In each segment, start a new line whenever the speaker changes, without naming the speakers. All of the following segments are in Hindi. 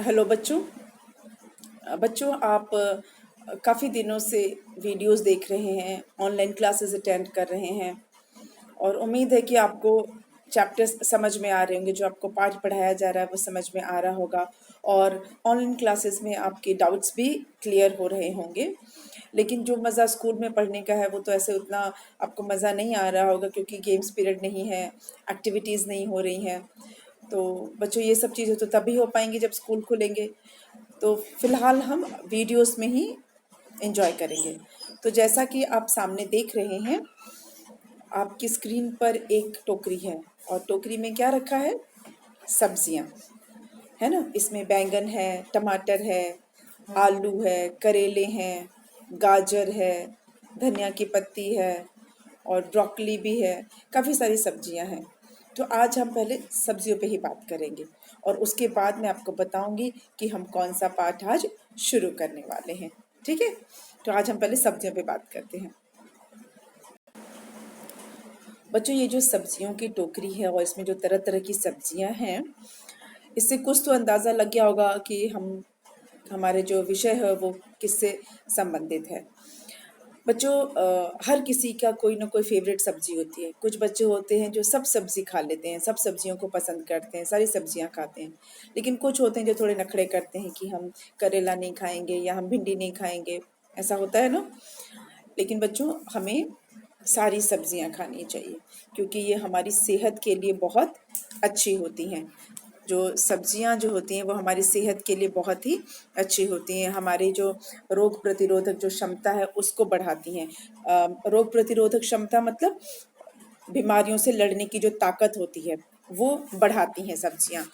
हेलो बच्चों। बच्चों आप काफ़ी दिनों से वीडियोस देख रहे हैं, ऑनलाइन क्लासेस अटेंड कर रहे हैं और उम्मीद है कि आपको चैप्टर्स समझ में आ रहे होंगे। जो आपको पाठ पढ़ाया जा रहा है वो समझ में आ रहा होगा और ऑनलाइन क्लासेस में आपके डाउट्स भी क्लियर हो रहे होंगे। लेकिन जो मज़ा स्कूल में पढ़ने का है वो तो ऐसे उतना आपको मज़ा नहीं आ रहा होगा, क्योंकि गेम्स पीरियड नहीं है, एक्टिविटीज़ नहीं हो रही हैं। तो बच्चों ये सब चीज़ें तो तभी हो पाएंगी जब स्कूल खुलेंगे। तो फिलहाल हम वीडियोस में ही एंजॉय करेंगे। तो जैसा कि आप सामने देख रहे हैं, आपकी स्क्रीन पर एक टोकरी है और टोकरी में क्या रखा है? सब्जियां, है ना। इसमें बैंगन है, टमाटर है, आलू है, करेले हैं, गाजर है, धनिया की पत्ती है और ब्रोकली भी है। काफ़ी सारी सब्जियां हैं। तो आज हम पहले सब्जियों पे ही बात करेंगे और उसके बाद मैं आपको बताऊंगी कि हम कौन सा पाठ आज शुरू करने वाले हैं। ठीक है, तो आज हम पहले सब्जियों पे बात करते हैं। बच्चों, ये जो सब्जियों की टोकरी है और इसमें जो तरह तरह की सब्जियां हैं, इससे कुछ तो अंदाज़ा लग गया होगा कि हमारे जो विषय है वो किससे संबंधित है। बच्चों, हर किसी का कोई ना कोई फेवरेट सब्जी होती है। कुछ बच्चे होते हैं जो सब सब्जी खा लेते हैं, सब सब्जियों को पसंद करते हैं, सारी सब्जियां खाते हैं। लेकिन कुछ होते हैं जो थोड़े नखरे करते हैं कि हम करेला नहीं खाएंगे या हम भिंडी नहीं खाएंगे, ऐसा होता है ना। लेकिन बच्चों, हमें सारी सब्जियां खानी चाहिए, क्योंकि ये हमारी सेहत के लिए बहुत अच्छी होती हैं। जो सब्जियां जो होती हैं वो हमारी सेहत के लिए बहुत ही अच्छी होती हैं। हमारी जो रोग प्रतिरोधक जो क्षमता है उसको बढ़ाती हैं। रोग प्रतिरोधक क्षमता मतलब बीमारियों से लड़ने की जो ताकत होती है वो बढ़ाती हैं सब्जियां।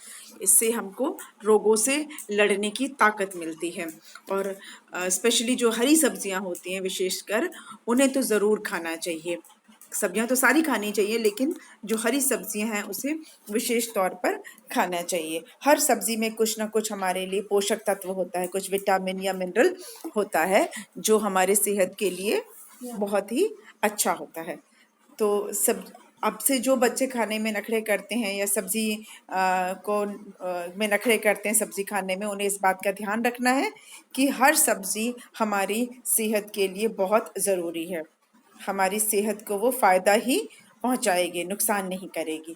इससे हमको रोगों से लड़ने की ताकत मिलती है। और स्पेशली जो हरी सब्जियां होती हैं विशेषकर, उन्हें तो ज़रूर खाना चाहिए। सब्जियां तो सारी खानी चाहिए, लेकिन जो हरी सब्जियां हैं उसे विशेष तौर पर खाना चाहिए। हर सब्जी में कुछ ना कुछ हमारे लिए पोषक तत्व होता है, कुछ विटामिन या मिनरल होता है जो हमारे सेहत के लिए बहुत ही अच्छा होता है। तो सब अब से जो बच्चे खाने में नखरे करते हैं या सब्जी में नखरे करते हैं सब्जी खाने में, उन्हें इस बात का ध्यान रखना है कि हर सब्जी हमारी सेहत के लिए बहुत ज़रूरी है। हमारी सेहत को वो फ़ायदा ही पहुंचाएगी, नुकसान नहीं करेगी।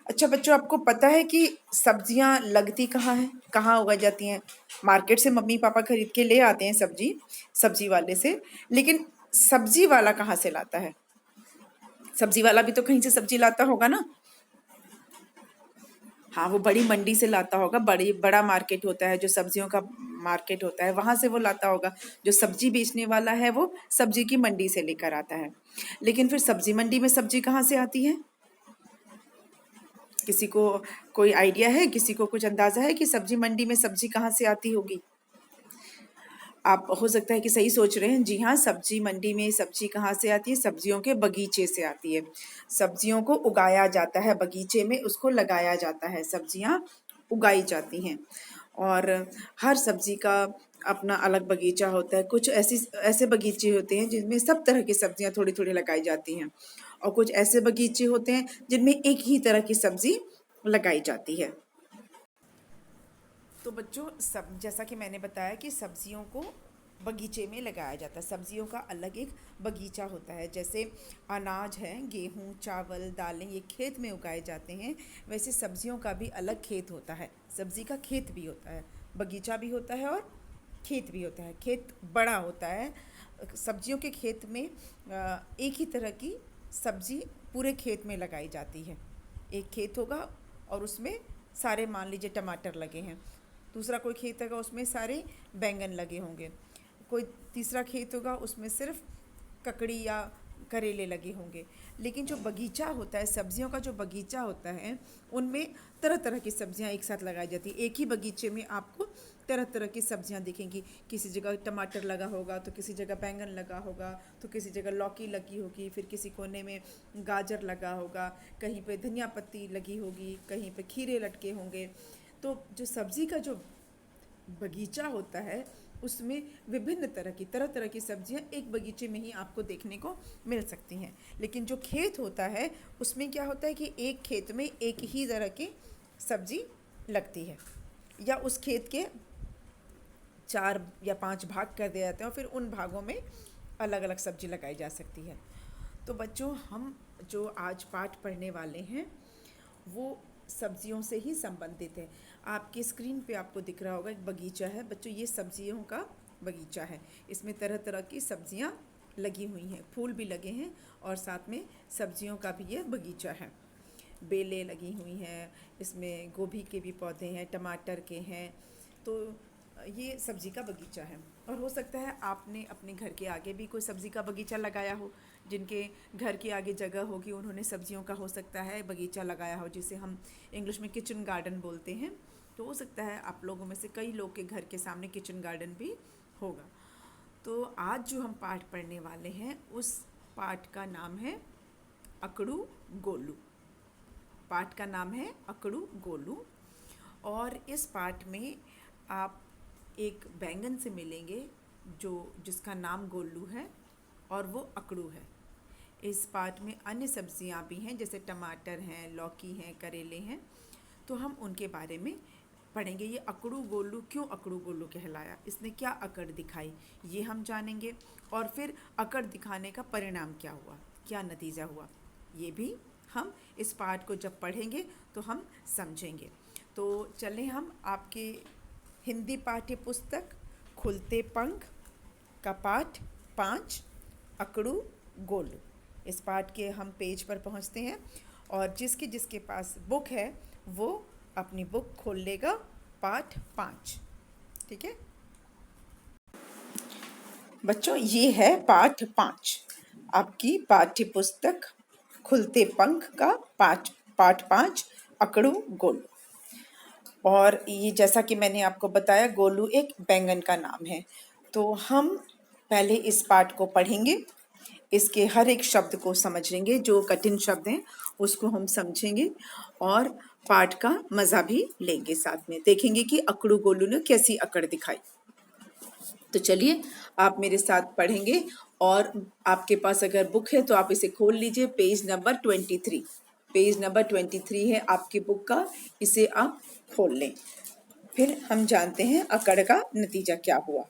अच्छा बच्चों, आपको पता है कि सब्जियां लगती कहाँ हैं, कहाँ उगाई जाती हैं? मार्केट से मम्मी पापा खरीद के ले आते हैं सब्जी, सब्जी वाले से। लेकिन सब्जी वाला कहाँ से लाता है? सब्जी वाला भी तो कहीं से सब्जी लाता होगा ना। हाँ, वो बड़ी मंडी से लाता होगा, बड़ा मार्केट होता है जो सब्जियों का मार्केट होता है, वहां से वो लाता होगा। जो सब्जी बेचने वाला है वो सब्जी की मंडी से लेकर आता है। लेकिन फिर सब्जी मंडी में सब्जी कहाँ से आती है? किसी को कोई आइडिया है? किसी को कुछ अंदाजा है कि सब्जी मंडी में सब्जी कहाँ से आती होगी? आप हो सकता है कि सही सोच रहे हैं। जी हाँ, सब्जी मंडी में सब्जी कहाँ से आती है? सब्जियों के बगीचे से आती है। सब्जियों को उगाया जाता है बगीचे में, उसको लगाया जाता है, सब्जियाँ उगाई जाती हैं। और हर सब्जी का अपना अलग बगीचा होता है। कुछ ऐसे बगीचे होते हैं जिनमें सब तरह की सब्जियाँ थोड़ी थोड़ी लगाई जाती हैं और कुछ ऐसे बगीचे होते हैं जिनमें एक ही तरह की सब्जी लगाई जाती है। तो बच्चों, सब जैसा कि मैंने बताया कि सब्जियों को बगीचे में लगाया जाता है। सब्जियों का अलग एक बगीचा होता है। जैसे अनाज है, गेहूँ, चावल, दालें, ये खेत में उगाए जाते हैं, वैसे सब्जियों का भी अलग खेत होता है। सब्जी का खेत भी होता है, बगीचा भी होता है और खेत भी होता है। खेत बड़ा होता है। सब्जियों के खेत में एक ही तरह की सब्जी पूरे खेत में लगाई जाती है। एक खेत होगा और उसमें सारे, मान लीजिए टमाटर लगे हैं। दूसरा कोई खेत होगा उसमें सारे बैंगन लगे होंगे। कोई तीसरा खेत होगा उसमें सिर्फ ककड़ी या करेले लगे होंगे। लेकिन जो बगीचा होता है, सब्जियों का जो बगीचा होता है, उनमें तरह तरह की सब्जियां एक साथ लगाई जाती है। एक ही बगीचे में आपको तरह तरह की सब्जियां दिखेंगी। किसी जगह टमाटर लगा होगा तो किसी जगह बैंगन लगा होगा, तो किसी जगह लौकी लगी होगी, फिर किसी कोने में गाजर लगा होगा, कहीं पे धनिया पत्ती लगी होगी, कहीं पे खीरे लटके होंगे। तो जो सब्जी का जो बगीचा होता है उसमें विभिन्न तरह तरह की सब्जियां एक बगीचे में ही आपको देखने को मिल सकती हैं। लेकिन जो खेत होता है उसमें क्या होता है कि एक खेत में एक ही तरह की सब्जी लगती है। या उस खेत के 4 या 5 भाग कर दिए जाते हैं और फिर उन भागों में अलग अलग सब्जी लगाई जा सकती है। तो बच्चों, हम जो आज पाठ पढ़ने वाले हैं वो सब्जियों से ही संबंधित है। आपकी स्क्रीन पे आपको दिख रहा होगा एक बगीचा है। बच्चों, ये सब्जियों का बगीचा है। इसमें तरह तरह की सब्जियां लगी हुई हैं, फूल भी लगे हैं और साथ में सब्जियों का भी ये बगीचा है। बेलें लगी हुई हैं, इसमें गोभी के भी पौधे हैं, टमाटर के हैं। तो ये सब्ज़ी का बगीचा है। और हो सकता है आपने अपने घर के आगे भी कोई सब्ज़ी का बगीचा लगाया हो। जिनके घर के आगे जगह होगी उन्होंने सब्जियों का हो सकता है बगीचा लगाया हो, जिसे हम इंग्लिश में किचन गार्डन बोलते हैं। तो हो सकता है आप लोगों में से कई लोग के घर के सामने किचन गार्डन भी होगा। तो आज जो हम पाठ पढ़ने वाले हैं उस पाठ का नाम है अकड़ू गोलू। पाठ का नाम है अकड़ू गोलू। और इस पाठ में आप एक बैंगन से मिलेंगे जिसका नाम गोलू है और वो अकड़ू है। इस पाठ में अन्य सब्जियां भी हैं, जैसे टमाटर हैं, लौकी हैं, करेले हैं। तो हम उनके बारे में पढ़ेंगे। ये अकड़ू गोलू क्यों अकड़ू गोलू कहलाया, इसने क्या अकड़ दिखाई, ये हम जानेंगे। और फिर अकड़ दिखाने का परिणाम क्या हुआ, क्या नतीजा हुआ, ये भी हम इस पाठ को जब पढ़ेंगे तो हम समझेंगे। तो चलें हम आपके हिंदी पाठ्य पुस्तक खुलते पंख का पाठ 5 अकड़ू गोलू, इस पाठ के हम पेज पर पहुंचते हैं। और जिसके पास बुक है वो अपनी बुक खोल लेगा, पाठ 5। ठीक है बच्चों, ये है पाठ 5, आपकी पाठ्य पुस्तक खुलते पंख का पाठ 5 अकड़ू गोलू। और ये जैसा कि मैंने आपको बताया, गोलू एक बैंगन का नाम है। तो हम पहले इस पाठ को पढ़ेंगे, इसके हर एक शब्द को समझेंगे, जो कठिन शब्द हैं उसको हम समझेंगे और पाठ का मज़ा भी लेंगे। साथ में देखेंगे कि अकड़ू गोलू ने कैसी अकड़ दिखाई। तो चलिए आप मेरे साथ पढ़ेंगे। और आपके पास अगर बुक है तो आप इसे खोल लीजिए, पेज नंबर 23। पेज नंबर 23 है आपकी बुक का, इसे आप खोल लें। फिर हम जानते हैं अकड़ का नतीजा क्या हुआ।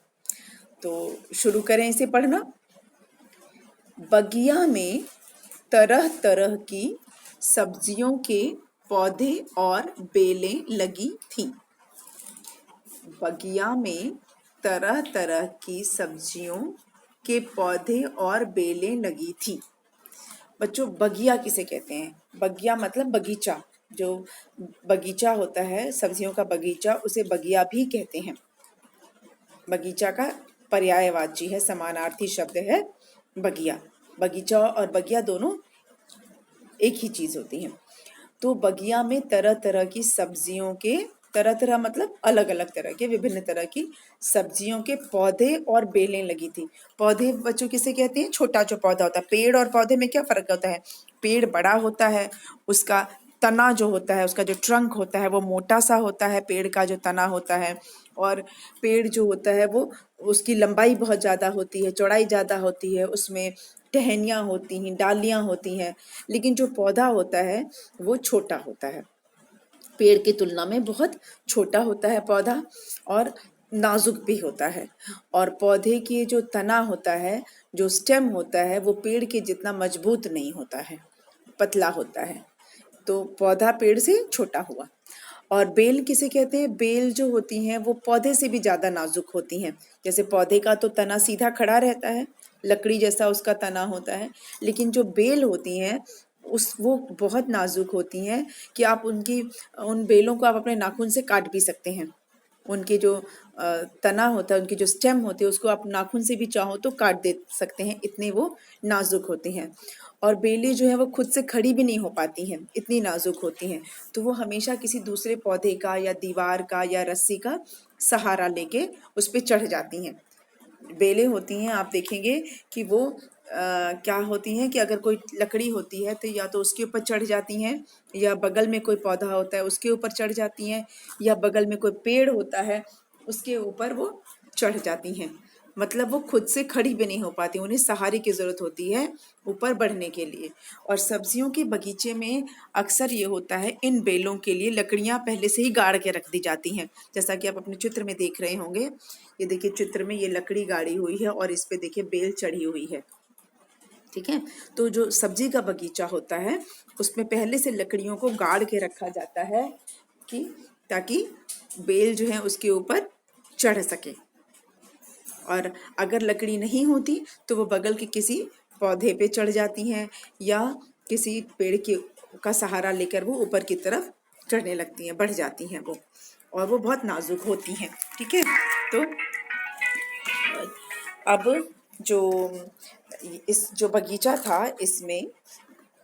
तो शुरू करें इसे पढ़ना। बगिया में तरह तरह की सब्जियों के पौधे और बेलें लगी थीं। बगिया में तरह तरह की सब्जियों के पौधे और बेलें लगी थी। बच्चों, बगिया किसे कहते हैं? बगिया मतलब बगीचा। जो बगीचा होता है, सब्जियों का बगीचा, उसे बगिया भी कहते हैं। बगीचा का पर्यायवाची है, समानार्थी शब्द है बगिया। बगीचा और बगिया दोनों एक ही चीज होती हैं। तो बगिया में तरह तरह की सब्जियों के, तरह तरह मतलब अलग अलग तरह के, विभिन्न तरह की सब्जियों के पौधे और बेलें लगी थी। पौधे बच्चों किसे कहते हैं? छोटा जो पौधा होता है। पेड़ और पौधे में क्या फर्क होता है? पेड़ बड़ा होता है, उसका तना जो होता है, उसका जो ट्रंक होता है वो मोटा सा होता है, पेड़ का जो तना होता है। और पेड़ जो होता है वो, उसकी लंबाई बहुत ज़्यादा होती है, चौड़ाई ज़्यादा होती है, उसमें टहनियाँ होती हैं, डालियाँ होती हैं। लेकिन जो पौधा होता है वो छोटा होता है, पेड़ की तुलना में बहुत छोटा होता है पौधा, और नाजुक भी होता है। और पौधे की जो तना होता है, जो स्टेम होता है, वो पेड़ के जितना मजबूत नहीं होता है, पतला होता है। तो पौधा पेड़ से छोटा हुआ। और बेल किसे कहते हैं? बेल जो होती हैं वो पौधे से भी ज़्यादा नाजुक होती हैं। जैसे पौधे का तो तना सीधा खड़ा रहता है, लकड़ी जैसा उसका तना होता है, लेकिन जो बेल होती हैं वो बहुत नाजुक होती हैं कि आप उन बेलों को आप अपने नाखून से काट भी सकते हैं। उनके जो तना होता है, उनकी जो स्टेम होती है, उसको आप नाखून से भी चाहो तो काट दे सकते हैं, इतने वो नाजुक होती हैं। और बेलें जो है वो खुद से खड़ी भी नहीं हो पाती हैं, इतनी नाजुक होती हैं। तो वो हमेशा किसी दूसरे पौधे का या दीवार का या रस्सी का सहारा लेके उस पर चढ़ जाती हैं। बेलें होती हैं, आप देखेंगे कि वो क्या होती हैं कि अगर कोई लकड़ी होती है तो या तो उसके ऊपर चढ़ जाती हैं, या बगल में कोई पौधा होता है उसके ऊपर चढ़ जाती हैं, या बगल में कोई पेड़ होता है उसके ऊपर वो चढ़ जाती हैं। मतलब वो खुद से खड़ी भी नहीं हो पाती, उन्हें सहारे की ज़रूरत होती है ऊपर बढ़ने के लिए। और सब्जियों के बगीचे में अक्सर ये होता है, इन बेलों के लिए लकड़ियाँ पहले से ही गाड़ के रख दी जाती हैं, जैसा कि आप अपने चित्र में देख रहे होंगे। ये देखिए चित्र में ये लकड़ी गाड़ी हुई है और इस पे देखिए बेल चढ़ी हुई है। ठीक है, तो जो सब्जी का बगीचा होता है उसमें पहले से लकड़ियों को गाड़ के रखा जाता है कि ताकि बेल जो है उसके ऊपर चढ़ सके। और अगर लकड़ी नहीं होती तो वो बगल के किसी पौधे पे चढ़ जाती हैं या किसी पेड़ के का सहारा लेकर वो ऊपर की तरफ चढ़ने लगती हैं, बढ़ जाती हैं वो, और वो बहुत नाजुक होती हैं। ठीक है, तो अब जो इस जो बगीचा था इसमें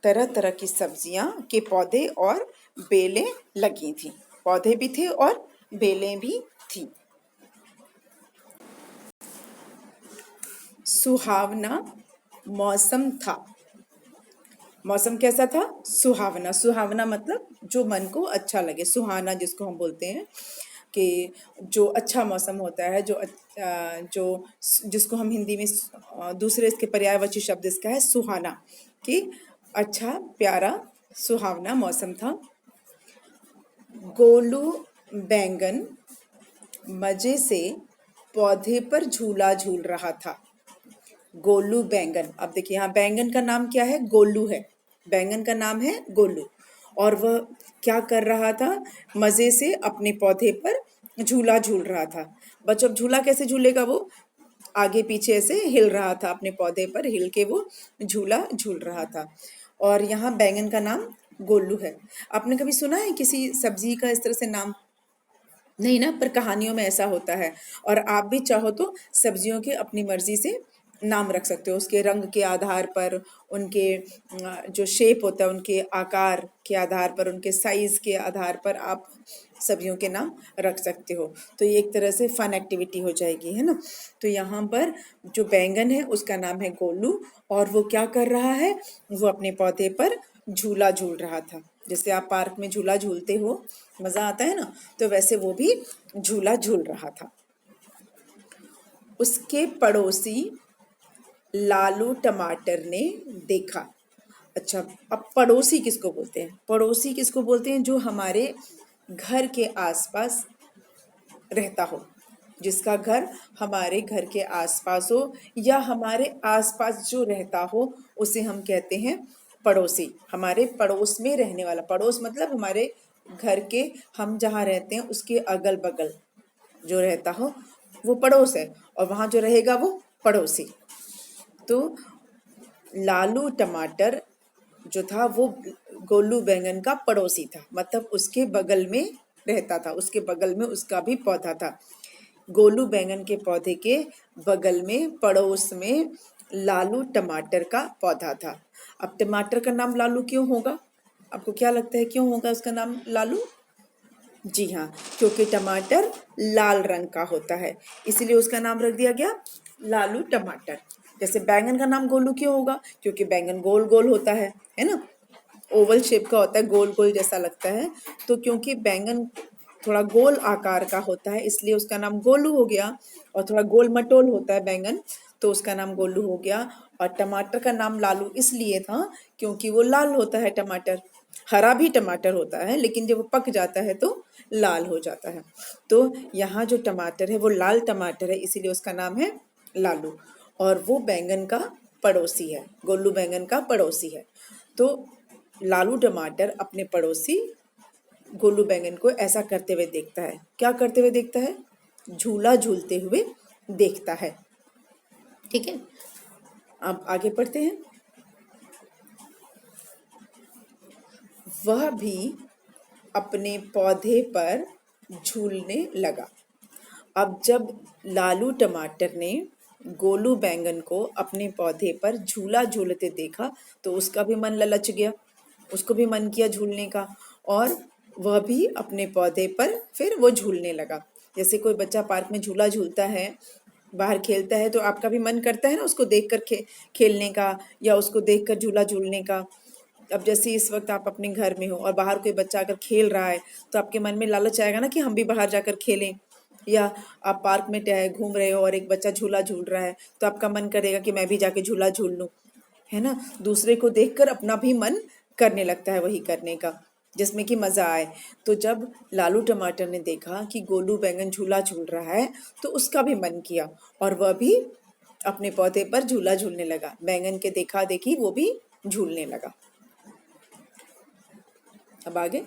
तरह तरह की सब्जियां के पौधे और बेलें लगी थी, पौधे भी थे और बेलें भी थी। सुहावना मौसम था। मौसम कैसा था? सुहावना। सुहावना मतलब जो मन को अच्छा लगे, सुहाना जिसको हम बोलते हैं कि जो अच्छा मौसम होता है, जो जिसको हम हिंदी में दूसरे इसके पर्यायवाची शब्द इसका है सुहाना, कि अच्छा प्यारा सुहावना मौसम था। गोलू बैंगन मजे से पौधे पर झूला झूल रहा था। गोलू बैंगन, अब देखिए यहाँ बैंगन का नाम क्या है? गोलू है। बैंगन का नाम है गोलू, और वह क्या कर रहा था? मजे से अपने पौधे पर झूला झूल रहा था। बच्चों अब झूला कैसे झूलेगा? वो आगे पीछे से हिल रहा था, अपने पौधे पर हिल के वो झूला झूल रहा था। और यहाँ बैंगन का नाम गोलू है। आपने कभी सुना है किसी सब्जी का इस तरह से नाम? नहीं ना, पर कहानियों में ऐसा होता है। और आप भी चाहो तो सब्जियों के अपनी मर्जी से नाम रख सकते हो, उसके रंग के आधार पर, उनके जो शेप होता है, उनके आकार के आधार पर, उनके साइज के आधार पर आप सब्जियों के नाम रख सकते हो। तो ये एक तरह से फन एक्टिविटी हो जाएगी, है ना। तो यहाँ पर जो बैंगन है उसका नाम है गोलू, और वो क्या कर रहा है? वो अपने पौधे पर झूला झूल रहा था। जैसे आप पार्क में झूला झूलते हो, मजा आता है ना, तो वैसे वो भी झूला झूल रहा था। उसके पड़ोसी लालू टमाटर ने देखा। अच्छा, अब पड़ोसी किसको बोलते हैं? पड़ोसी किसको बोलते हैं? जो हमारे घर के आसपास रहता हो, जिसका घर हमारे घर के आसपास हो या हमारे आसपास जो रहता हो, उसे हम कहते हैं पड़ोसी। हमारे पड़ोस में रहने वाला, पड़ोस मतलब हमारे घर के, हम जहाँ रहते हैं उसके अगल बगल जो रहता हो वो पड़ोस है, और वहाँ जो रहेगा वो पड़ोसी। तो लालू टमाटर जो था वो गोलू बैंगन का पड़ोसी था, मतलब उसके बगल में रहता था, उसके बगल में उसका भी पौधा था। गोलू बैंगन के पौधे के बगल में, पड़ोस में लालू टमाटर का पौधा था। अब टमाटर का नाम लालू क्यों होगा? आपको क्या लगता है क्यों होगा उसका नाम लालू? जी हाँ, क्योंकि टमाटर लाल रंग का होता है, इसीलिए उसका नाम रख दिया गया लालू टमाटर। जैसे बैंगन का नाम गोलू क्यों होगा? क्योंकि बैंगन गोल गोल होता है ना, ओवल शेप का होता है, गोल गोल जैसा लगता है। तो क्योंकि बैंगन थोड़ा गोल आकार का होता है इसलिए उसका नाम गोलू हो गया, और थोड़ा गोल मटोल होता है बैंगन, तो उसका नाम गोलू हो गया। और टमाटर का नाम लालू इसलिए था क्योंकि वो लाल होता है टमाटर। हरा भी टमाटर होता है लेकिन जब वो पक जाता है तो लाल हो जाता है। तो यहाँ जो टमाटर है वो लाल टमाटर है, इसीलिए उसका नाम है लालू, और वो बैंगन का पड़ोसी है, गोलू बैंगन का पड़ोसी है। तो लालू टमाटर अपने पड़ोसी गोलू बैंगन को ऐसा करते हुए देखता है। क्या करते हुए देखता है? झूला झूलते हुए देखता है। ठीक है, अब आगे पढ़ते हैं। वह भी अपने पौधे पर झूलने लगा। अब जब लालू टमाटर ने गोलू बैंगन को अपने पौधे पर झूला झूलते देखा तो उसका भी मन ललच गया, उसको भी मन किया झूलने का, और वह भी अपने पौधे पर फिर वो झूलने लगा। जैसे कोई बच्चा पार्क में झूला झूलता है, बाहर खेलता है, तो आपका भी मन करता है ना उसको देखकर खेलने का, या उसको देखकर झूला झूलने का। अब जैसे इस वक्त आप अपने घर में हो और बाहर कोई बच्चा अगर खेल रहा है तो आपके मन में लालच आएगा ना कि हम भी बाहर जाकर खेलें, या आप पार्क में घूम रहे हो और एक बच्चा झूला झूल रहा है, तो आपका मन करेगा कि मैं भी जाके झूला झूल लूँ, है ना। दूसरे को देखकर अपना भी मन करने लगता है वही करने का, जिसमें कि मज़ा आए। तो जब लालू टमाटर ने देखा कि गोलू बैंगन झूला झूल रहा है, तो उसका भी मन किया और वह भी अपने पौधे पर झूला झूलने लगा। बैंगन के देखा देखी वो भी झूलने लगा। अब आगे,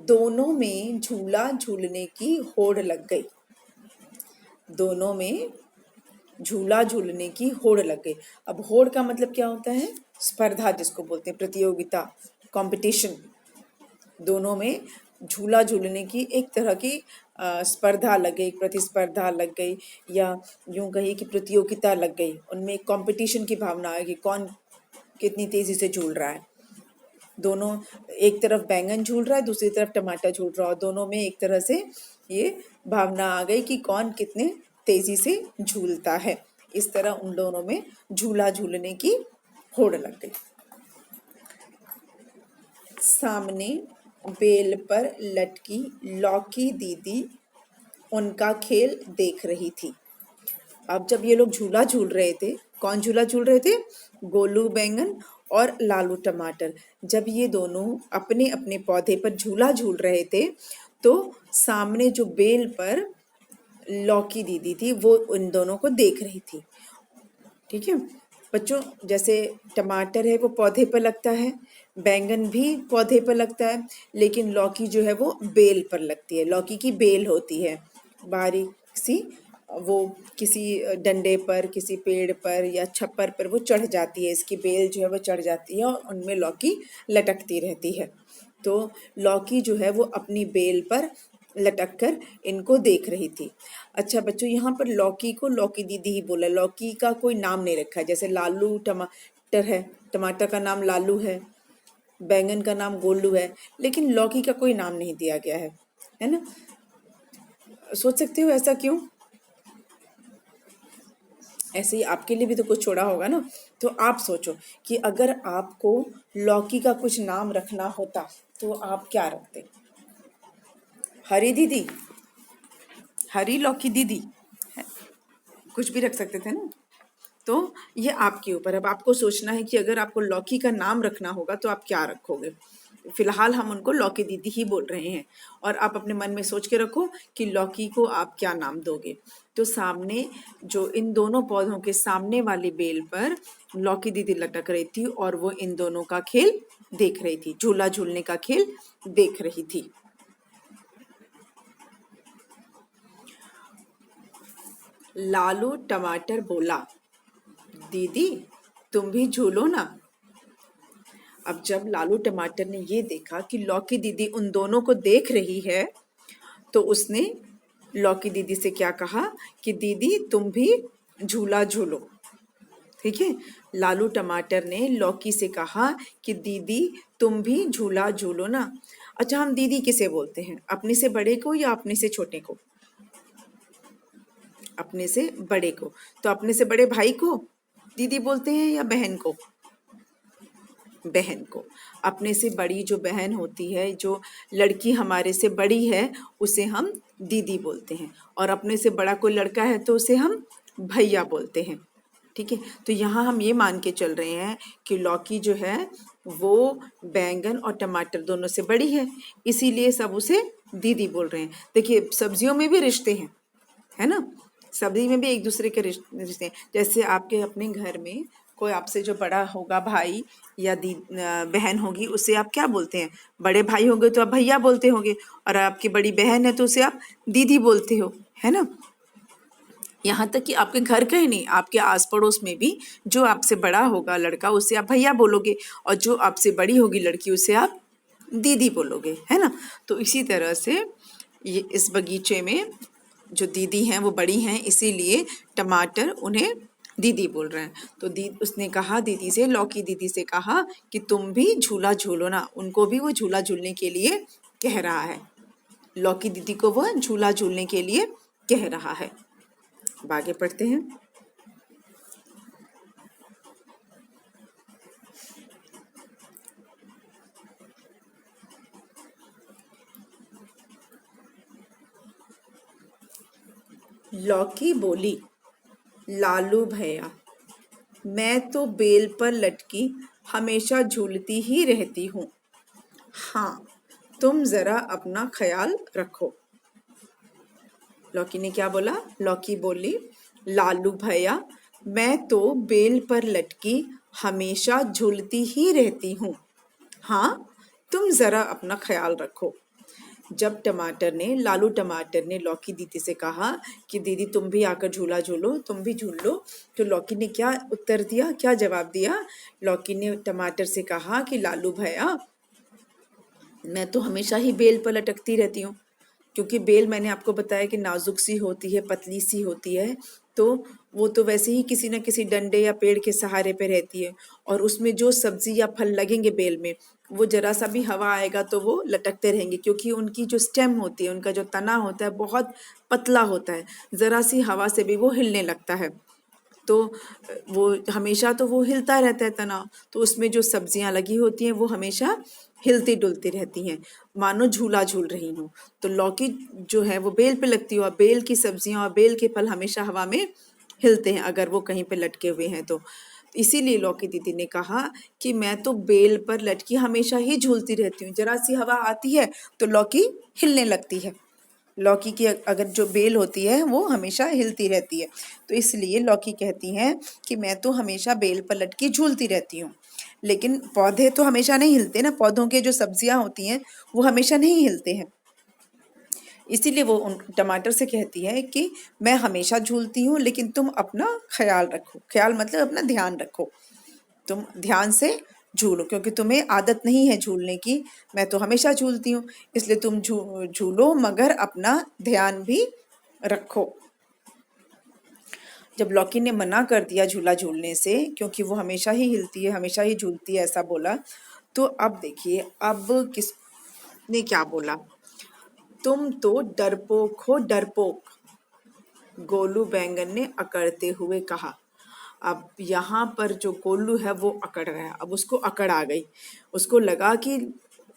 दोनों में झूला झूलने की होड़ लग गई। दोनों में झूला झूलने की होड़ लग गई। अब होड़ का मतलब क्या होता है? स्पर्धा जिसको बोलते हैं, प्रतियोगिता, कंपटीशन। दोनों में झूला झूलने की एक तरह की स्पर्धा लग गई, प्रतिस्पर्धा लग गई, या यूं कहिए कि प्रतियोगिता लग गई। उनमें एक कंपटीशन की भावना है कि कौन कितनी तेजी से झूल रहा है। दोनों, एक तरफ बैंगन झूल रहा है, दूसरी तरफ टमाटर झूल रहा है, और दोनों में एक तरह से ये भावना आ गई कि कौन कितने तेजी से झूलता है। इस तरह उन दोनों में झूला झूलने की होड़ लग गई। सामने बेल पर लटकी लौकी दीदी उनका खेल देख रही थी। अब जब ये लोग झूला झूल रहे थे, कौन झूला झूल रहे थे? गोलू बैंगन और लालू टमाटर। जब ये दोनों अपने अपने पौधे पर झूला झूल रहे थे, तो सामने जो बेल पर लौकी दीदी थी वो उन दोनों को देख रही थी। ठीक है बच्चों, जैसे टमाटर है वो पौधे पर लगता है, बैंगन भी पौधे पर लगता है, लेकिन लौकी जो है वो बेल पर लगती है। लौकी की बेल होती है बारीक सी, वो किसी डंडे पर, किसी पेड़ पर या छप्पर पर वो चढ़ जाती है। इसकी बेल जो है वो चढ़ जाती है और उनमें लौकी लटकती रहती है। तो लौकी जो है वो अपनी बेल पर लटक कर इनको देख रही थी। अच्छा बच्चों, यहाँ पर लौकी को लौकी दीदी ही बोला। लौकी का कोई नाम नहीं रखा है। जैसे लालू टमाटर है, टमाटर का नाम लालू है, बैंगन का नाम गोलू है, लेकिन लौकी का कोई नाम नहीं दिया गया है ना। सोच सकते हो ऐसा क्यों? ऐसे ही आपके लिए भी तो कुछ छोड़ा होगा ना। तो आप सोचो कि अगर आपको लौकी का कुछ नाम रखना होता तो आप क्या रखते? हरी दीदी, हरी लौकी दीदी, कुछ भी रख सकते थे ना। तो ये आपके ऊपर, अब आपको सोचना है कि अगर आपको लौकी का नाम रखना होगा तो आप क्या रखोगे। फिलहाल हम उनको लौकी दीदी ही बोल रहे हैं, और आप अपने मन में सोच के रखो कि लौकी को आप क्या नाम दोगे। तो सामने जो इन दोनों पौधों के सामने वाली बेल पर लौकी दीदी लटक रही थी और वो इन दोनों का खेल देख रही थी, झूला झूलने का खेल देख रही थी। लालू टमाटर बोला, दीदी तुम भी झूलो ना। अब जब लालू टमाटर ने ये देखा कि लौकी दीदी उन दोनों को देख रही है, तो उसने लौकी दीदी से क्या कहा कि दीदी तुम भी झूला झूलो। ठीक है, लालू टमाटर ने लौकी से कहा कि दीदी तुम भी झूला झूलो ना। अच्छा, हम दीदी किसे बोलते हैं? अपने से बड़े को या अपने से छोटे को? अपने से बड़े को। तो अपने से बड़े भाई को दीदी बोलते हैं या बहन को? बहन को। अपने से बड़ी जो बहन होती है, जो लड़की हमारे से बड़ी है, उसे हम दीदी बोलते हैं, और अपने से बड़ा कोई लड़का है तो उसे हम भैया बोलते हैं। ठीक है, तो यहाँ हम ये मान के चल रहे हैं कि लौकी जो है वो बैंगन और टमाटर दोनों से बड़ी है, इसीलिए सब उसे दीदी बोल रहे हैं। देखिए, सब्जियों में भी रिश्ते हैं, है ना। सब्जी में भी एक दूसरे के रिश्ते हैं। जैसे आपके अपने घर में कोई आपसे जो बड़ा होगा, भाई या बहन होगी, उसे आप क्या बोलते हैं? बड़े भाई होंगे तो आप भैया बोलते होंगे, और आपकी बड़ी बहन है तो उसे आप दीदी बोलते हो, है ना। यहाँ तक कि आपके घर का ही नहीं, आपके आस पड़ोस में भी जो आपसे बड़ा होगा लड़का, उसे आप भैया बोलोगे, और जो आपसे बड़ी होगी लड़की, उसे आप दीदी बोलोगे, है ना। तो इसी तरह से ये इस बगीचे में जो दीदी हैं वो बड़ी हैं, इसीलिए टमाटर उन्हें दीदी बोल रहे हैं। तो उसने कहा दीदी से, लौकी दीदी से कहा कि तुम भी झूला झूलो ना। उनको भी वो झूला झूलने के लिए कह रहा है। लौकी दीदी को वो झूला झूलने के लिए कह रहा है। अब आगे पढ़ते हैं। लौकी बोली, लालू भैया, मैं तो बेल पर लटकी हमेशा झूलती ही रहती हूँ। हाँ, तुम जरा अपना ख्याल रखो। लौकी ने क्या बोला? लौकी बोली, लालू भैया, मैं तो बेल पर लटकी हमेशा झूलती ही रहती हूँ। हाँ, तुम जरा अपना ख्याल रखो। जब लालू टमाटर ने लौकी दीदी से कहा कि दीदी तुम भी आकर झूला झूलो, तुम भी झूल लो, तो लौकी ने क्या उत्तर दिया, क्या जवाब दिया? लौकी ने टमाटर से कहा कि लालू भैया, मैं तो हमेशा ही बेल पर लटकती रहती हूँ, क्योंकि बेल मैंने आपको बताया कि नाजुक सी होती है, पतली सी होती है, तो वो तो वैसे ही किसी न किसी डंडे या पेड़ के सहारे पे रहती है, और उसमें जो सब्जी या फल लगेंगे बेल में, वो जरा सा भी हवा आएगा तो वो लटकते रहेंगे, क्योंकि उनकी जो स्टेम होती है, उनका जो तना होता है, बहुत पतला होता है, जरा सी हवा से भी वो हिलने लगता है। तो वो हमेशा तो वो हिलता रहता है तना, तो उसमें जो सब्जियां लगी होती हैं वो हमेशा हिलती डुलती रहती हैं, मानो झूला झूल रही हूँ। तो लौकी जो है वो बेल पे लगती है, और बेल की सब्जियां और बेल के फल हमेशा हवा में हिलते हैं अगर वो कहीं पे लटके हुए हैं तो। इसीलिए लौकी दीदी ने कहा कि मैं तो बेल पर लटकी हमेशा ही झूलती रहती हूँ, जरा सी हवा आती है तो लौकी हिलने लगती है। लौकी की अगर जो बेल होती है वो हमेशा हिलती रहती है, तो इसलिए लौकी कहती हैं कि मैं तो हमेशा बेल पर लटकी झूलती रहती हूँ। लेकिन पौधे तो हमेशा नहीं हिलते ना, पौधों के जो सब्जियां होती हैं वो हमेशा नहीं हिलते हैं। इसीलिए वो उन टमाटर से कहती है कि मैं हमेशा झूलती हूँ, लेकिन तुम अपना ख्याल रखो। ख्याल मतलब अपना ध्यान रखो, तुम ध्यान से झूलो, क्योंकि तुम्हें आदत नहीं है झूलने की, मैं तो हमेशा झूलती हूँ, इसलिए तुम झूलो, मगर अपना ध्यान भी रखो। जब लौकी ने मना कर दिया झूला झूलने से, क्योंकि वो हमेशा ही हिलती है, हमेशा ही झूलती है, ऐसा बोला, तो अब देखिए अब किसने क्या बोला। तुम तो डरपोक हो, डरपोक, गोलू बैंगन ने अकड़ते हुए कहा। अब यहाँ पर जो गोलू है वो अकड़ गया, अब उसको अकड़ आ गई, उसको लगा कि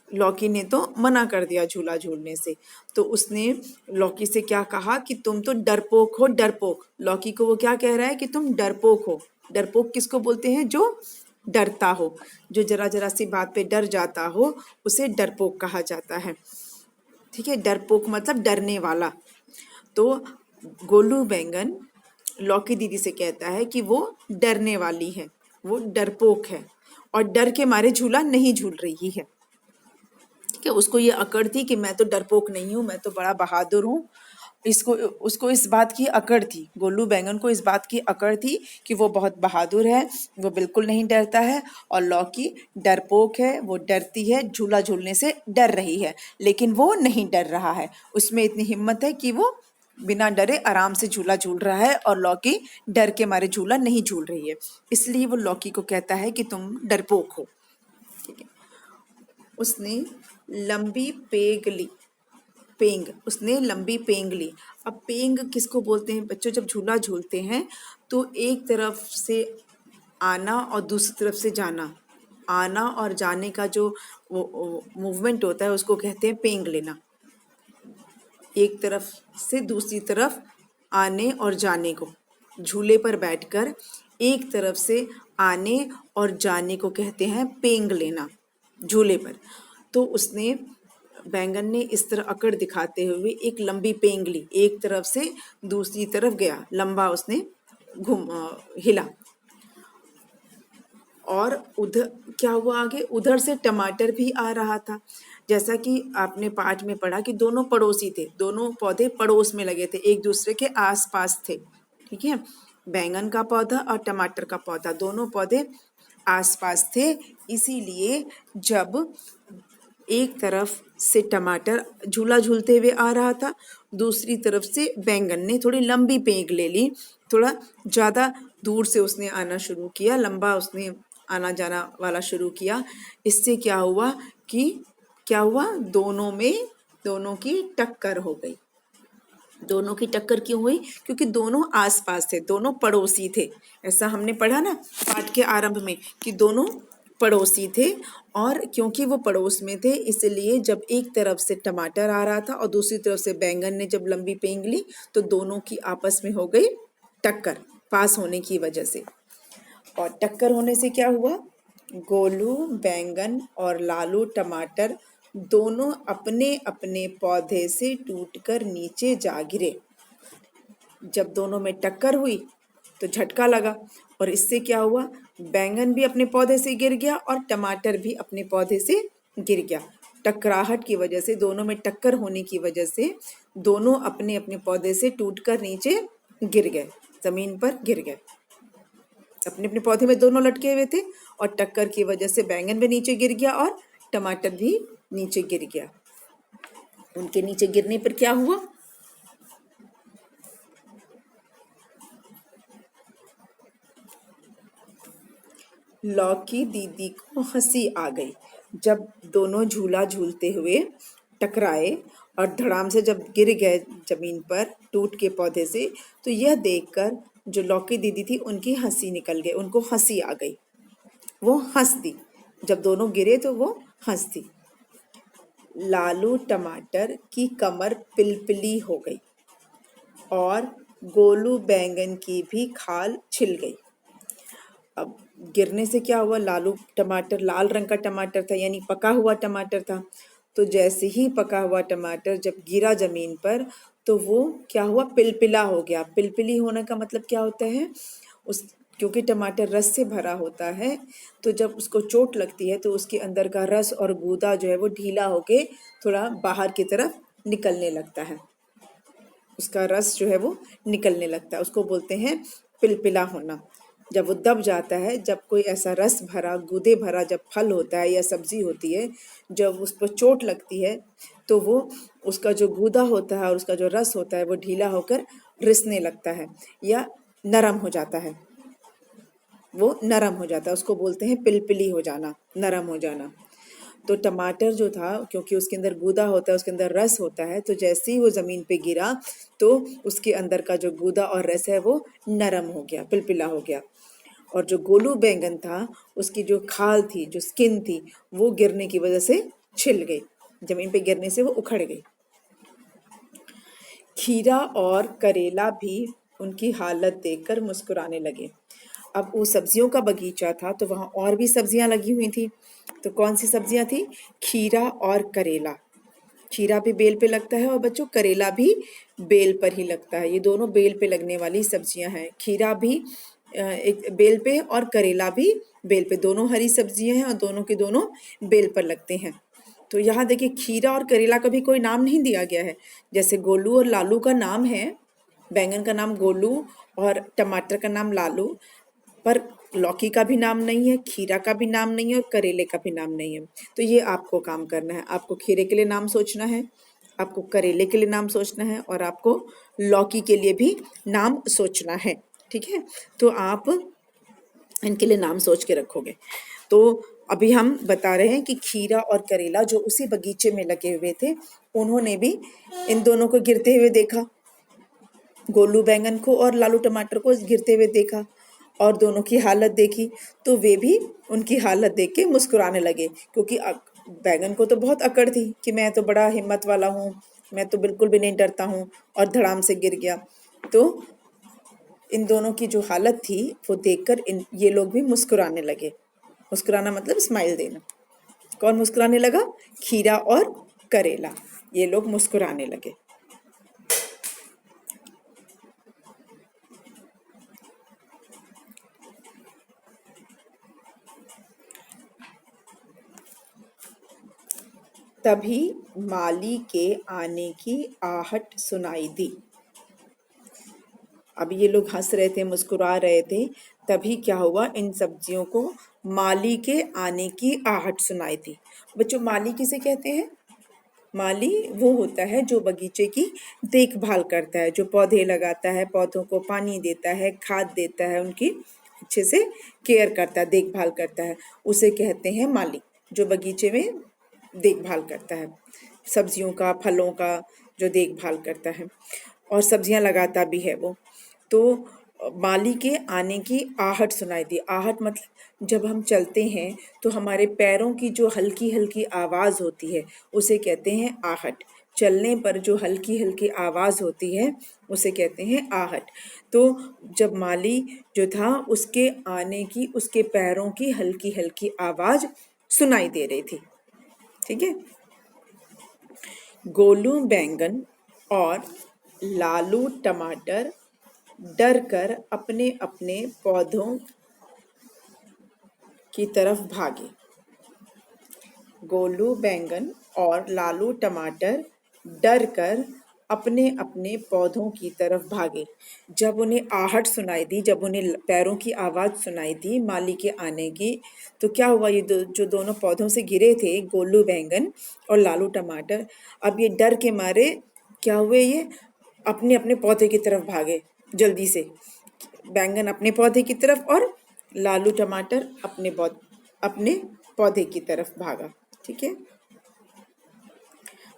लौकी ने तो मना कर दिया झूला झूलने से, तो उसने लौकी से क्या कहा कि तुम तो डरपोक हो, डरपोक। लौकी को वो क्या कह रहा है कि तुम डरपोक हो। डरपोक किसको बोलते हैं? जो डरता हो, जो जरा जरा सी बात पे डर जाता हो, उसे डरपोक कहा जाता है। ठीक है, डरपोक मतलब डरने वाला। तो गोलू बैंगन लौकी दीदी से कहता है कि वो डरने वाली है, वो डरपोक है, और डर के मारे झूला नहीं झूल रही है। ठीक है, उसको ये अकड़ थी कि मैं तो डरपोक नहीं हूँ, मैं तो बड़ा बहादुर हूँ। इसको उसको इस बात की अकड़ थी, गोलू बैंगन को इस बात की अकड़ थी कि वो बहुत बहादुर है, वो बिल्कुल नहीं डरता है, और लौकी डरपोक है, वो डरती है, झूला झूलने से डर रही है, लेकिन वो नहीं डर रहा है। उसमें इतनी हिम्मत है कि वो बिना डरे आराम से झूला झूल रहा है, और लौकी डर के मारे झूला नहीं झूल रही है, इसलिए वो लौकी को कहता है कि तुम डरपोक हो। ठीक है, उसने लंबी पेग ली, पेंग, उसने लंबी पेंग ली। अब पेंग किसको बोलते हैं बच्चों? जब झूला झूलते हैं तो एक तरफ से आना और दूसरी तरफ से जाना, आना और जाने का जो वो मूवमेंट होता है उसको कहते हैं पेंग लेना। एक तरफ से दूसरी तरफ आने और जाने को, झूले पर बैठकर एक तरफ से आने और जाने को कहते हैं पेंग लेना झूले पर। तो उसने बैंगन ने इस तरह अकड़ दिखाते हुए एक लंबी पेंग ली, एक तरफ से दूसरी तरफ गया, लंबा उसने हिला, और उधर क्या हुआ आगे, उधर से टमाटर भी आ रहा था। जैसा कि आपने पाठ में पढ़ा कि दोनों पड़ोसी थे, दोनों पौधे पड़ोस में लगे थे, एक दूसरे के आसपास थे। ठीक है, बैंगन का पौधा और टमाटर का पौधा, दोनों पौधे आसपास थे। इसीलिए जब एक तरफ से टमाटर झूला झूलते हुए आ रहा था, दूसरी तरफ से बैंगन ने थोड़ी लंबी पेंग ले ली, थोड़ा ज़्यादा दूर से उसने आना शुरू किया, लंबा उसने आना जाना वाला शुरू किया। इससे क्या हुआ कि दोनों में दोनों की टक्कर हो गई। दोनों की टक्कर क्यों हुई? क्योंकि दोनों आसपास थे, दोनों पड़ोसी थे। ऐसा हमने पढ़ा ना पाठ के आरंभ में कि दोनों पड़ोसी थे, और क्योंकि वो पड़ोस में थे इसलिए जब एक तरफ से टमाटर आ रहा था और दूसरी तरफ से बैंगन ने जब लंबी पेंग ली तो दोनों की आपस में हो गई टक्कर, पास होने की वजह से। और टक्कर होने से क्या हुआ, गोलू बैंगन और लालू टमाटर दोनों अपने अपने पौधे से टूटकर नीचे जा गिरे। जब दोनों में टक्कर हुई तो झटका लगा, और इससे क्या हुआ, बैंगन भी अपने पौधे से गिर गया और टमाटर भी अपने पौधे से गिर गया। टकराहट की वजह से, दोनों में टक्कर होने की वजह से दोनों अपने अपने पौधे से टूटकर नीचे गिर गए, जमीन पर गिर गए। अपने अपने पौधे में दोनों लटके हुए थे और टक्कर की वजह से बैंगन भी नीचे गिर गया और टमाटर भी नीचे गिर गया। उनके नीचे गिरने पर क्या हुआ, लौकी दीदी को हंसी आ गई। जब दोनों झूला झूलते हुए टकराए और धड़ाम से जब गिर गए जमीन पर टूट के पौधे से, तो यह देखकर जो लौकी दीदी थी उनकी हंसी निकल गई, उनको हंसी आ गई, वो हंस दी। जब दोनों गिरे तो वो हंस दी। लालू टमाटर की कमर पिलपिली हो गई और गोलू बैंगन की भी खाल छिल गई। अब गिरने से क्या हुआ, लालू टमाटर लाल रंग का टमाटर था, यानी पका हुआ टमाटर था। तो जैसे ही पका हुआ टमाटर जब गिरा जमीन पर तो वो क्या हुआ, पिलपिला हो गया। पिलपिली होने का मतलब क्या होता है, उस क्योंकि टमाटर रस से भरा होता है तो जब उसको चोट लगती है तो उसके अंदर का रस और गूदा जो है वो ढीला होके थोड़ा बाहर की तरफ निकलने लगता है, उसका रस जो है वो निकलने लगता है, उसको बोलते हैं पिलपिला होना। जब वो दब जाता है, जब कोई ऐसा रस भरा गूदे भरा जब फल होता है या सब्जी होती है, जब उस पर चोट लगती है तो वो उसका जो गूदा होता है और उसका जो रस होता है वो ढीला होकर रिसने लगता है या नरम हो जाता है, वो नरम हो जाता है, उसको बोलते हैं पिलपिली हो जाना, नरम हो जाना। तो टमाटर जो था, क्योंकि उसके अंदर गूदा होता है, उसके अंदर रस होता है, तो जैसे ही वो ज़मीन पे गिरा तो उसके अंदर का जो गूदा और रस है वो नरम हो गया, पिलपिला हो गया। और जो गोलू बैंगन था उसकी जो खाल थी, जो स्किन थी, वो गिरने की वजह से छिल गई, ज़मीन पे गिरने से वो उखड़ गई। खीरा और करेला भी उनकी हालत देखकर मुस्कुराने लगे। अब वो सब्जियों का बगीचा था तो वहाँ और भी सब्जियां लगी हुई थी। तो कौन सी सब्जियां थी, खीरा और करेला। खीरा भी बेल पे लगता है और बच्चों करेला भी बेल पर ही लगता है, ये दोनों बेल पे लगने वाली सब्जियां हैं। खीरा भी एक बेल पे और करेला भी बेल पे, दोनों हरी सब्जियां हैं और दोनों के दोनों बेल पर लगते हैं। तो यहाँ देखिए खीरा और करेला का भी कोई नाम नहीं दिया गया है, जैसे गोलू और लालू का नाम है, बैंगन का नाम गोलू और टमाटर का नाम लालू, पर लौकी का भी नाम नहीं है, खीरा का भी नाम नहीं है और करेले का भी नाम नहीं है। तो ये आपको काम करना है, आपको खीरे के लिए नाम सोचना है, आपको करेले के लिए नाम सोचना है और आपको लौकी के लिए भी नाम सोचना है, ठीक है। तो आप इनके लिए नाम सोच के रखोगे। तो अभी हम बता रहे हैं कि खीरा और करेला जो उसी बगीचे में लगे हुए थे, उन्होंने भी इन दोनों को गिरते हुए देखा, गोलू बैंगन को और लालू टमाटर को गिरते हुए देखा और दोनों की हालत देखी, तो वे भी उनकी हालत देख के मुस्कुराने लगे, क्योंकि बैंगन को तो बहुत अकड़ थी कि मैं तो बड़ा हिम्मत वाला हूँ, मैं तो बिल्कुल भी नहीं डरता हूँ, और धड़ाम से गिर गया। तो इन दोनों की जो हालत थी वो देखकर ये लोग भी मुस्कुराने लगे। मुस्कुराना मतलब स्माइल देना। कौन मुस्कुराने लगा, खीरा और करेला, ये लोग मुस्कुराने लगे। तभी माली के आने की आहट सुनाई दी। अब ये लोग हंस रहे थे, मुस्कुरा रहे थे, तभी क्या हुआ, इन सब्जियों को माली के आने की आहट सुनाई दी। बच्चों माली किसे कहते हैं, माली वो होता है जो बगीचे की देखभाल करता है, जो पौधे लगाता है, पौधों को पानी देता है, खाद देता है, उनकी अच्छे से केयर करता है, देखभाल करता है, उसे कहते हैं माली, जो बगीचे में देखभाल करता है, सब्जियों का, फलों का जो देखभाल करता है और सब्जियां लगाता भी है वो। तो माली के आने की आहट सुनाई दी। आहट मतलब जब हम चलते हैं तो हमारे पैरों की जो हल्की हल्की आवाज़ होती है उसे कहते हैं आहट। चलने पर जो हल्की हल्की आवाज़ होती है उसे कहते हैं आहट। तो जब माली जो था उसके आने की, उसके पैरों की हल्की हल्की आवाज़ सुनाई दे रही थी। ठीक है। गोलू बैंगन और लालू टमाटर डर कर अपने अपने पौधों की तरफ भागे। गोलू बैंगन और लालू टमाटर डर कर अपने अपने पौधों की तरफ भागे। जब उन्हें आहट सुनाई दी, जब उन्हें पैरों की आवाज़ सुनाई दी माली के आने की, तो क्या हुआ, ये जो दोनों पौधों से गिरे थे, गोलू बैंगन और लालू टमाटर, अब ये डर के मारे क्या हुए, ये अपने अपने पौधे की तरफ भागे जल्दी से। बैंगन अपने पौधे की तरफ और लालू टमाटर अपने पौधे की तरफ भागा। ठीक है।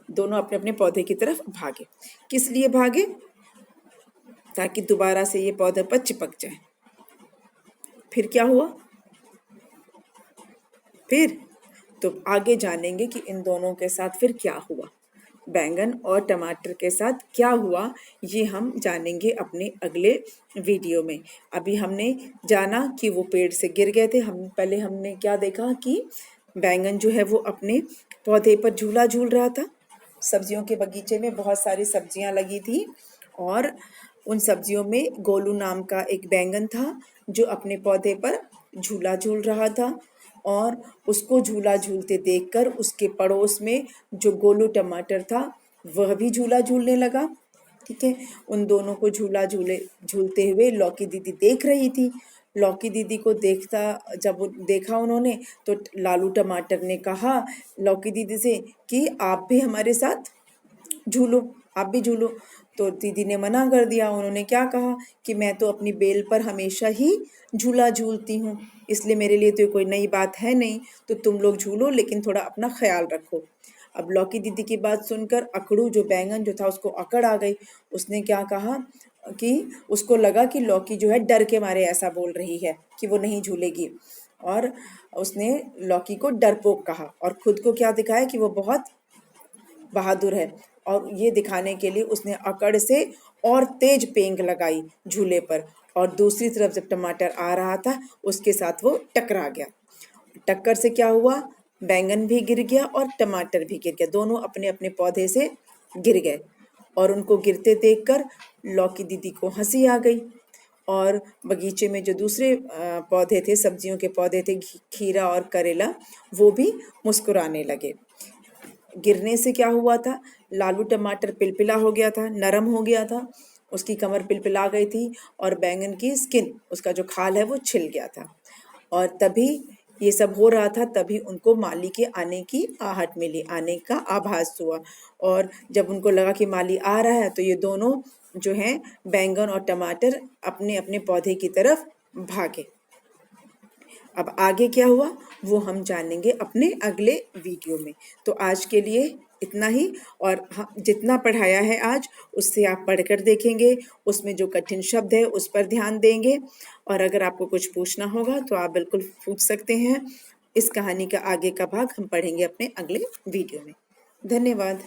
दोनों अपने अपने पौधे की तरफ भागे। किस लिए भागे? ताकि दोबारा से ये पौधे पर चिपक जाए। फिर क्या हुआ? फिर तो आगे जानेंगे कि इन दोनों के साथ फिर क्या हुआ। बैंगन और टमाटर के साथ क्या हुआ ये हम जानेंगे अपने अगले वीडियो में। अभी हमने जाना कि वो पेड़ से गिर गए थे। हमने क्या देखा कि बैंगन जो है वो अपने पौधे पर झूला झूल रहा था। सब्जियों के बगीचे में बहुत सारी सब्जियां लगी थी और उन सब्जियों में गोलू नाम का एक बैंगन था जो अपने पौधे पर झूला झूल रहा था और उसको झूला झूलते देखकर उसके पड़ोस में जो गोलू टमाटर था वह भी झूला झूलने लगा। ठीक है। उन दोनों को झूलते हुए लौकी दीदी देख रही थी। लौकी दीदी को जब देखा उन्होंने तो लालू टमाटर ने कहा लौकी दीदी से कि आप भी हमारे साथ झूलो, आप भी झूलो। तो दीदी ने मना कर दिया। उन्होंने क्या कहा कि मैं तो अपनी बेल पर हमेशा ही झूला झूलती हूँ, इसलिए मेरे लिए तो कोई नई बात है नहीं, तो तुम लोग झूलो लेकिन थोड़ा अपना ख्याल रखो। अब लौकी दीदी की बात सुनकर अकड़ू जो बैंगन जो था उसको अकड़ आ गई। उसने क्या कहा कि उसको लगा कि लौकी जो है डर के मारे ऐसा बोल रही है कि वो नहीं झूलेगी, और उसने लौकी को डरपोक कहा और खुद को क्या दिखाया कि वो बहुत बहादुर है। और ये दिखाने के लिए उसने अकड़ से और तेज पेंग लगाई झूले पर, और दूसरी तरफ जब टमाटर आ रहा था उसके साथ वो टकरा गया। टक्कर से क्या हुआ, बैंगन भी गिर गया और टमाटर भी गिर गया। दोनों अपने अपने पौधे से गिर गए और उनको गिरते देखकर लौकी दीदी को हंसी आ गई। और बगीचे में जो दूसरे पौधे थे, सब्जियों के पौधे थे, खीरा और करेला, वो भी मुस्कुराने लगे। गिरने से क्या हुआ था, लालू टमाटर पिलपिला हो गया था, नरम हो गया था, उसकी कमर पिलपिला गई थी और बैंगन की स्किन, उसका जो खाल है वो छिल गया था। और तभी ये सब हो रहा था, तभी उनको माली के आने की आहट मिली, आने का आभास हुआ। और जब उनको लगा कि माली आ रहा है तो ये दोनों जो हैं बैंगन और टमाटर अपने अपने पौधे की तरफ भागे। अब आगे क्या हुआ वो हम जानेंगे अपने अगले वीडियो में। तो आज के लिए इतना ही, और जितना पढ़ाया है आज उससे आप पढ़कर देखेंगे, उसमें जो कठिन शब्द है उस पर ध्यान देंगे, और अगर आपको कुछ पूछना होगा तो आप बिल्कुल पूछ सकते हैं। इस कहानी का आगे का भाग हम पढ़ेंगे अपने अगले वीडियो में। धन्यवाद।